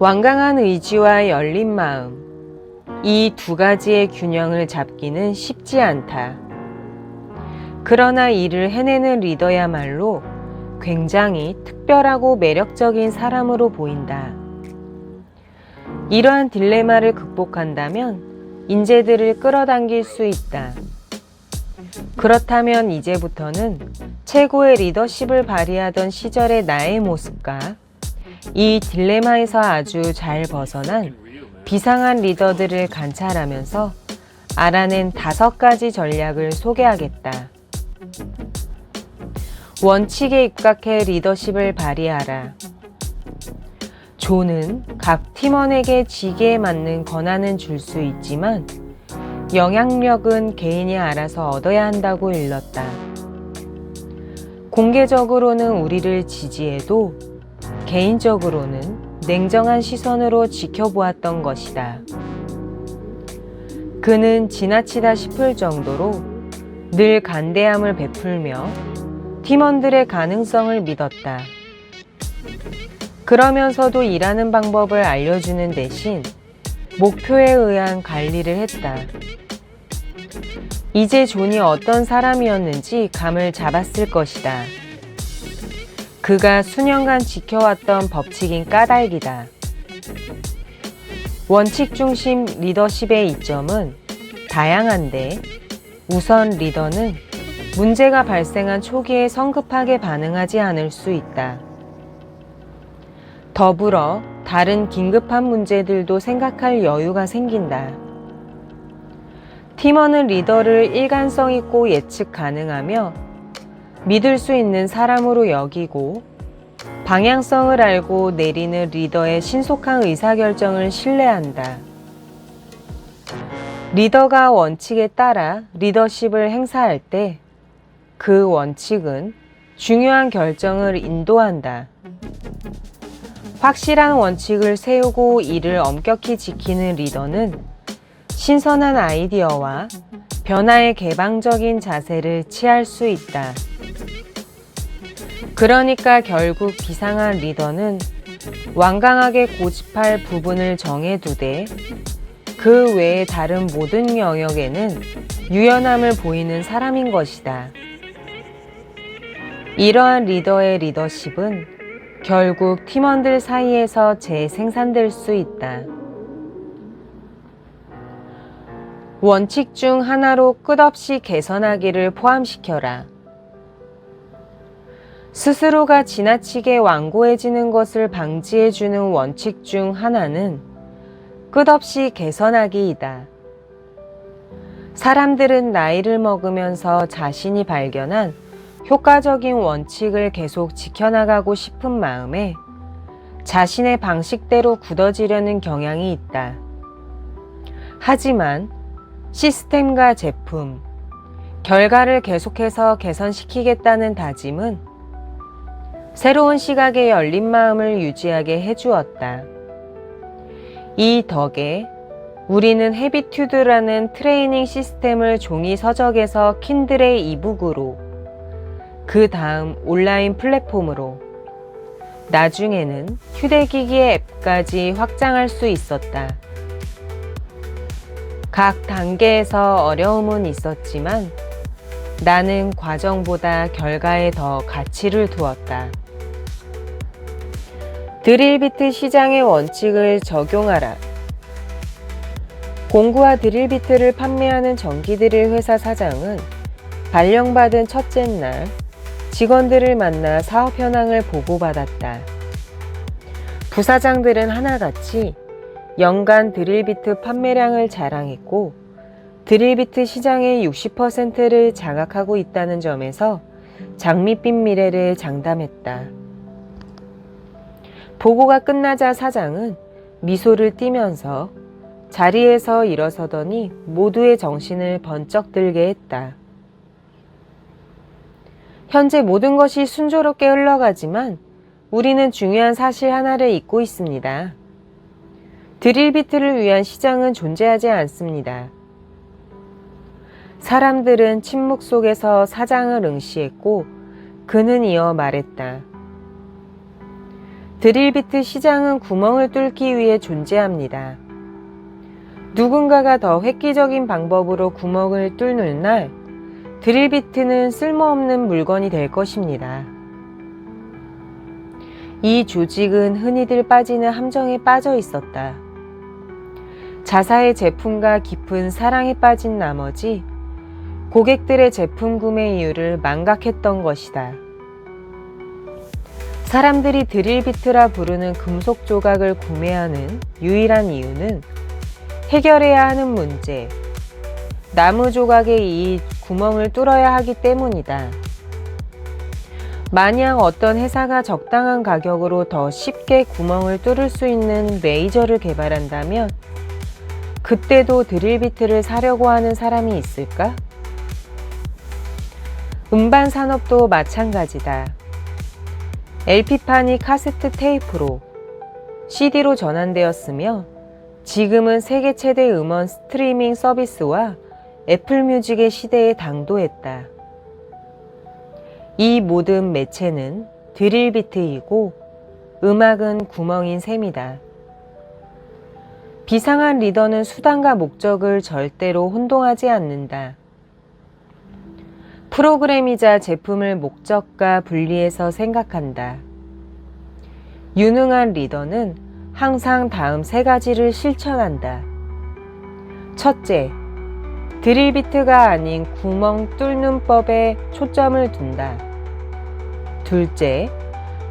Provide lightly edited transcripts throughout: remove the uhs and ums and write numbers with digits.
완강한 의지와 열린 마음, 이 두 가지의 균형을 잡기는 쉽지 않다. 그러나 이를 해내는 리더야말로 굉장히 특별하고 매력적인 사람으로 보인다. 이러한 딜레마를 극복한다면 인재들을 끌어당길 수 있다. 그렇다면 이제부터는 최고의 리더십을 발휘하던 시절의 나의 모습과 이 딜레마에서 아주 잘 벗어난 비상한 리더들을 관찰하면서 알아낸 5가지 전략을 소개하겠다. 원칙에 입각해 리더십을 발휘하라. 존은 각 팀원에게 지기에 맞는 권한은 줄 수 있지만 영향력은 개인이 알아서 얻어야 한다고 일렀다. 공개적으로는 우리를 지지해도 개인적으로는 냉정한 시선으로 지켜보았던 것이다. 그는 지나치다 싶을 정도로 늘 간대함을 베풀며 팀원들의 가능성을 믿었다. 그러면서도 일하는 방법을 알려주는 대신 목표에 의한 관리를 했다. 이제 존이 어떤 사람이었는지 감을 잡았을 것이다. 그가 수년간 지켜왔던 법칙인 까닭이다. 원칙 중심 리더십의 이점은 다양한데 우선 리더는 문제가 발생한 초기에 성급하게 반응하지 않을 수 있다. 더불어 다른 긴급한 문제들도 생각할 여유가 생긴다. 팀원은 리더를 일관성 있고 예측 가능하며 믿을 수 있는 사람으로 여기고 방향성을 알고 내리는 리더의 신속한 의사결정을 신뢰한다. 리더가 원칙에 따라 리더십을 행사할 때 그 원칙은 중요한 결정을 인도한다. 확실한 원칙을 세우고 이를 엄격히 지키는 리더는 신선한 아이디어와 변화에 개방적인 자세를 취할 수 있다. 그러니까 결국 비상한 리더는 완강하게 고집할 부분을 정해두되 그 외의 다른 모든 영역에는 유연함을 보이는 사람인 것이다. 이러한 리더의 리더십은 결국 팀원들 사이에서 재생산될 수 있다. 원칙 중 하나로 끝없이 개선하기를 포함시켜라. 스스로가 지나치게 완고해지는 것을 방지해주는 원칙 중 하나는 끝없이 개선하기이다. 사람들은 나이를 먹으면서 자신이 발견한 효과적인 원칙을 계속 지켜나가고 싶은 마음에 자신의 방식대로 굳어지려는 경향이 있다. 하지만 시스템과 제품, 결과를 계속해서 개선시키겠다는 다짐은 새로운 시각에 열린 마음을 유지하게 해주었다. 이 덕에 우리는 헤비튜드라는 트레이닝 시스템을 종이 서적에서 킨들의 이북으로 그 다음 온라인 플랫폼으로 나중에는 휴대기기의 앱까지 확장할 수 있었다. 각 단계에서 어려움은 있었지만 나는 과정보다 결과에 더 가치를 두었다. 드릴비트 시장의 원칙을 적용하라. 공구와 드릴비트를 판매하는 전기드릴 회사 사장은 발령받은 첫째 날 직원들을 만나 사업 현황을 보고받았다. 부사장들은 하나같이 연간 드릴비트 판매량을 자랑했고 드릴비트 시장의 60%를 장악하고 있다는 점에서 장밋빛 미래를 장담했다. 보고가 끝나자 사장은 미소를 띠면서 자리에서 일어서더니 모두의 정신을 번쩍 들게 했다. 현재 모든 것이 순조롭게 흘러가지만 우리는 중요한 사실 하나를 잊고 있습니다. 드릴비트를 위한 시장은 존재하지 않습니다. 사람들은 침묵 속에서 사장을 응시했고 그는 이어 말했다. 드릴비트 시장은 구멍을 뚫기 위해 존재합니다. 누군가가 더 획기적인 방법으로 구멍을 뚫는 날, 드릴비트는 쓸모없는 물건이 될 것입니다. 이 조직은 흔히들 빠지는 함정에 빠져 있었다. 자사의 제품과 깊은 사랑에 빠진 나머지 고객들의 제품 구매 이유를 망각했던 것이다. 사람들이 드릴비트라 부르는 금속 조각을 구매하는 유일한 이유는 해결해야 하는 문제, 나무 조각에 이 구멍을 뚫어야 하기 때문이다. 만약 어떤 회사가 적당한 가격으로 더 쉽게 구멍을 뚫을 수 있는 레이저를 개발한다면 그때도 드릴비트를 사려고 하는 사람이 있을까? 음반 산업도 마찬가지다. LP판이 카세트 테이프로, CD로 전환되었으며 지금은 세계 최대 음원 스트리밍 서비스와 애플 뮤직의 시대에 당도했다. 이 모든 매체는 드릴비트이고 음악은 구멍인 셈이다. 비상한 리더는 수단과 목적을 절대로 혼동하지 않는다. 프로그램이자 제품을 목적과 분리해서 생각한다. 유능한 리더는 항상 다음 세 가지를 실천한다. 첫째, 드릴비트가 아닌 구멍 뚫는 법에 초점을 둔다. 둘째,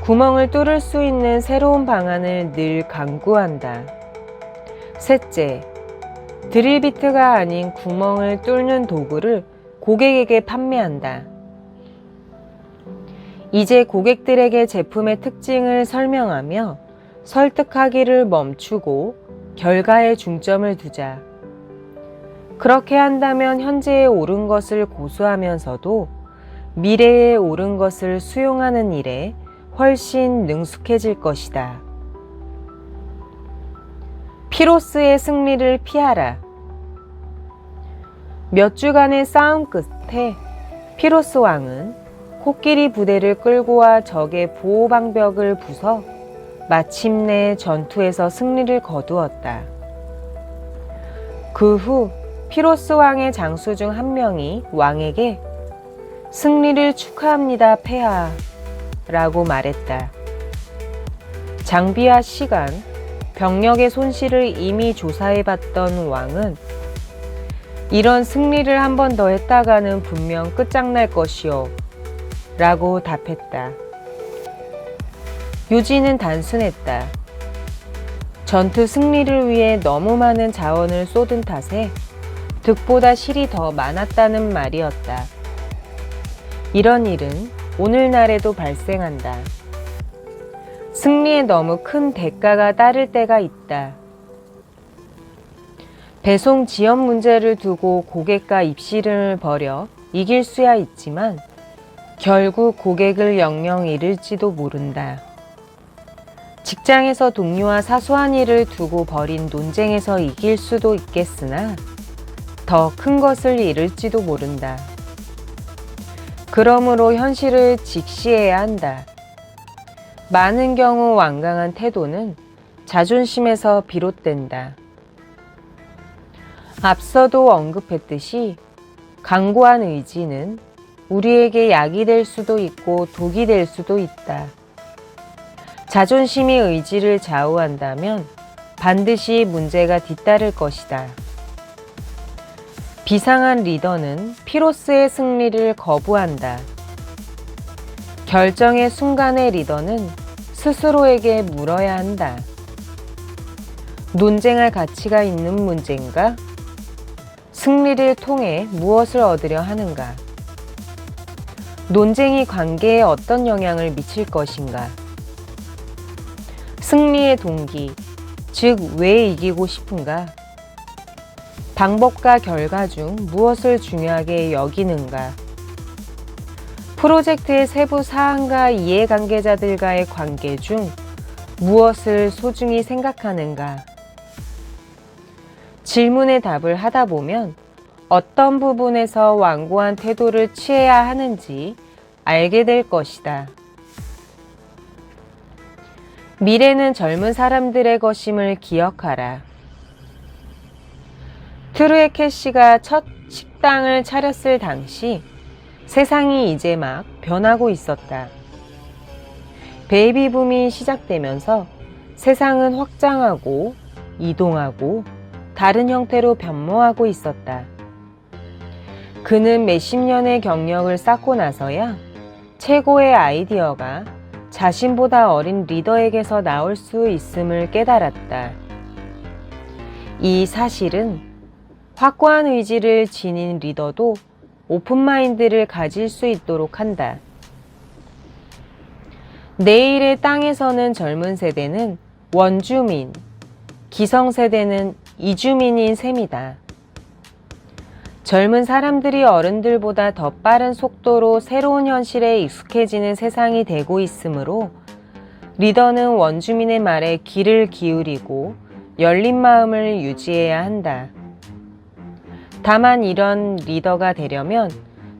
구멍을 뚫을 수 있는 새로운 방안을 늘 강구한다. 셋째, 드릴비트가 아닌 구멍을 뚫는 도구를 고객에게 판매한다. 이제 고객들에게 제품의 특징을 설명하며 설득하기를 멈추고 결과에 중점을 두자. 그렇게 한다면 현재에 옳은 것을 고수하면서도 미래에 옳은 것을 수용하는 일에 훨씬 능숙해질 것이다. 피로스의 승리를 피하라. 몇 주간의 싸움 끝에 피로스 왕은 코끼리 부대를 끌고 와 적의 보호방벽을 부숴 마침내 전투에서 승리를 거두었다. 그 후 피로스 왕의 장수 중 한 명이 왕에게 승리를 축하합니다, 폐하 라고 말했다. 장비와 시간, 병력의 손실을 이미 조사해봤던 왕은 이런 승리를 한 번 더 했다가는 분명 끝장날 것이오 라고 답했다. 요지는 단순했다. 전투 승리를 위해 너무 많은 자원을 쏟은 탓에 득보다 실이 더 많았다는 말이었다. 이런 일은 오늘날에도 발생한다. 승리에 너무 큰 대가가 따를 때가 있다. 배송 지연 문제를 두고 고객과 입씨름을 벌여 이길 수야 있지만 결국 고객을 영영 잃을지도 모른다. 직장에서 동료와 사소한 일을 두고 벌인 논쟁에서 이길 수도 있겠으나 더 큰 것을 잃을지도 모른다. 그러므로 현실을 직시해야 한다. 많은 경우 완강한 태도는 자존심에서 비롯된다. 앞서도 언급했듯이 강고한 의지는 우리에게 약이 될 수도 있고 독이 될 수도 있다. 자존심이 의지를 좌우한다면 반드시 문제가 뒤따를 것이다. 비상한 리더는 피로스의 승리를 거부한다. 결정의 순간의 리더는 스스로에게 물어야 한다. 논쟁할 가치가 있는 문제인가? 승리를 통해 무엇을 얻으려 하는가? 논쟁이 관계에 어떤 영향을 미칠 것인가? 승리의 동기, 즉 왜 이기고 싶은가? 방법과 결과 중 무엇을 중요하게 여기는가? 프로젝트의 세부 사항과 이해관계자들과의 관계 중 무엇을 소중히 생각하는가? 질문에 답을 하다 보면 어떤 부분에서 완고한 태도를 취해야 하는지 알게 될 것이다. 미래는 젊은 사람들의 것임을 기억하라. 트루에켓 씨가 첫 식당을 차렸을 당시 세상이 이제 막 변하고 있었다. 베이비붐이 시작되면서 세상은 확장하고 이동하고 다른 형태로 변모하고 있었다. 그는 몇십 년의 경력을 쌓고 나서야 최고의 아이디어가 자신보다 어린 리더에게서 나올 수 있음을 깨달았다. 이 사실은 확고한 의지를 지닌 리더도 오픈마인드를 가질 수 있도록 한다. 내일의 땅에서는 젊은 세대는 원주민, 기성세대는 이주민인 셈이다. 젊은 사람들이 어른들보다 더 빠른 속도로 새로운 현실에 익숙해지는 세상이 되고 있으므로 리더는 원주민의 말에 귀를 기울이고 열린 마음을 유지해야 한다. 다만 이런 리더가 되려면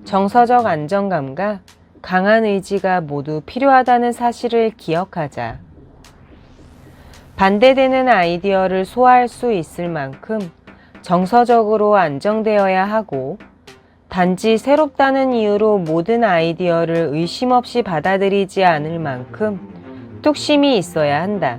정서적 안정감과 강한 의지가 모두 필요하다는 사실을 기억하자. 반대되는 아이디어를 소화할 수 있을 만큼 정서적으로 안정되어야 하고, 단지 새롭다는 이유로 모든 아이디어를 의심 없이 받아들이지 않을 만큼 뚝심이 있어야 한다.